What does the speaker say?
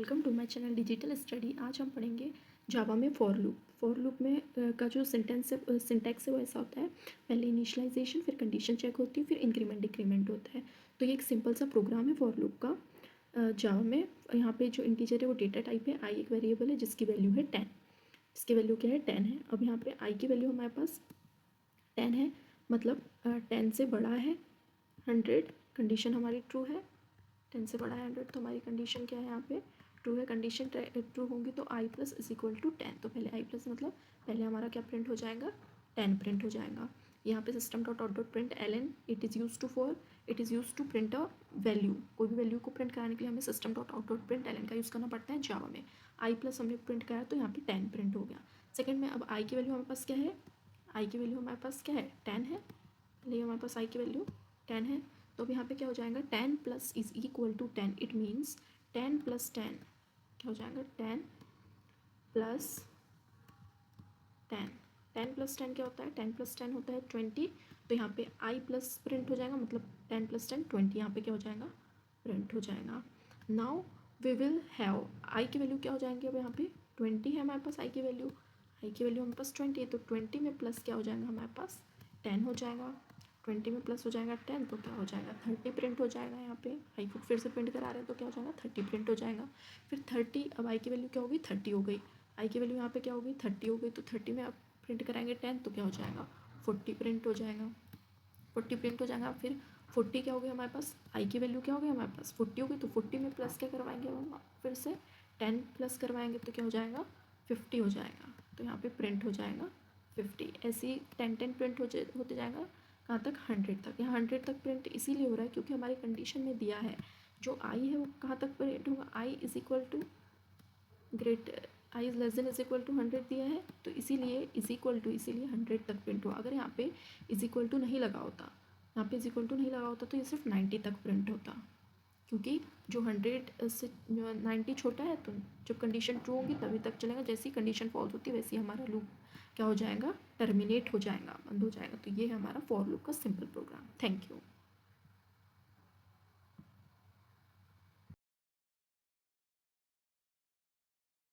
Welcome to my channel digital study. आज हम पढ़ेंगे जावा में फॉर लूप। फॉर लूप में का जो सिंटैक्स है वो ऐसा होता है, पहले इनिशियलाइजेशन, फिर कंडीशन चेक होती है, फिर इंक्रीमेंट डिक्रीमेंट होता है। तो ये एक सिंपल सा प्रोग्राम है फॉर लूप का जावा में। यहाँ पे जो इंटीजर है वो डेटा टाइप है, आई एक वेरिएबल है जिसकी वैल्यू है 10। इसकी वैल्यू क्या है? 10 है। अब यहाँ पे आई की वैल्यू हमारे पास 10 है, मतलब 10 से बड़ा है 100, कंडीशन हमारी ट्रू है। 10 से बड़ा है 100, तो हमारी कंडीशन क्या है? यहाँ पे ट्रू है। कंडीशन ट्रू होंगी तो आई प्लस इज इक्वल टू 10। तो पहले आई प्लस मतलब पहले हमारा क्या प्रिंट हो जाएगा? 10 प्रिंट हो जाएगा। यहाँ पे system dot out dot print L it is use to print a value. कोई भी वैल्यू को प्रिंट कराने के लिए हमें system dot out dot print L का यूज़ करना पड़ता है जावा में। आई प्लस हमने प्रिंट कराया तो यहाँ पे 10 प्रिंट हो गया। सेकेंड में अब आई की वैल्यू हमारे पास क्या है? आई की वैल्यू हमारे पास क्या है? 10 है। पहले हमारे पास आई की वैल्यू 10 है, तो अब यहाँ पे क्या हो जाएगा? 10 plus is equal to 10। It means 10 plus 10 क्या हो जाएगा? 10 प्लस 10। 10 प्लस 10 क्या होता है? 10 प्लस 10 होता है 20। तो यहाँ पे आई प्लस प्रिंट हो जाएगा, मतलब 10 प्लस 10 20। यहाँ पे क्या हो जाएगा? प्रिंट हो जाएगा। Now we will have I की वैल्यू क्या हो जाएंगे? अब यहाँ पे 20 है हमारे पास आई की वैल्यू। आई की वैल्यू हमारे पास 20 है, तो 20 में प्लस क्या हो जाएगा? हमारे पास 10 हो जाएगा। 20 में प्लस हो जाएगा 10, तो क्या हो जाएगा? 30 प्रिंट हो जाएगा। यहाँ पे आई को फिर से प्रिंट करा रहे हैं तो क्या हो जाएगा? 30 प्रिंट हो जाएगा। फिर 30, अब आई की वैल्यू क्या होगी? 30 हो गई। आई की वैल्यू यहाँ पे क्या होगी? 30 हो गई। तो 30 में अब प्रिंट कराएंगे 10, तो क्या हो जाएगा? 40 प्रिंट हो जाएगा। 40 प्रिंट हो जाएगा। फिर 40 क्या हो गया हमारे पास? आई की वैल्यू क्या हो गई हमारे पास? 40 हो गई। तो 40 में प्लस क्या करवाएंगे हम? फिर से 10 प्लस करवाएंगे तो क्या हो जाएगा? 50 हो जाएगा। तो यहाँ पे प्रिंट हो जाएगा 50। ऐसे ही 10 प्रिंट होते जाएगा कहाँ तक? 100 तक। यहाँ 100 तक प्रिंट इसीलिए हो रहा है क्योंकि हमारी कंडीशन में दिया है जो आई है वो कहाँ तक प्रिंट होगा? I is equal to great I is less than is equal to 100 दिया है, तो इसीलिए इज इक्वल टू, इसीलिए 100 तक प्रिंट हुआ। अगर यहाँ पे इज इक्वल टू नहीं लगा होता, यहाँ पे इज इक्वल टू नहीं लगा होता तो ये सिर्फ 90 तक प्रिंट होता, क्योंकि जो 100 से 90 छोटा है तो जब कंडीशन ट्रू होगी तभी तक चलेगा। जैसी कंडीशन फॉल्स होती है वैसे ही हमारा लूप क्या हो जाएगा? टर्मिनेट हो जाएगा, बंद हो जाएगा। तो ये है हमारा फॉर लूप का सिंपल प्रोग्राम। Thank you.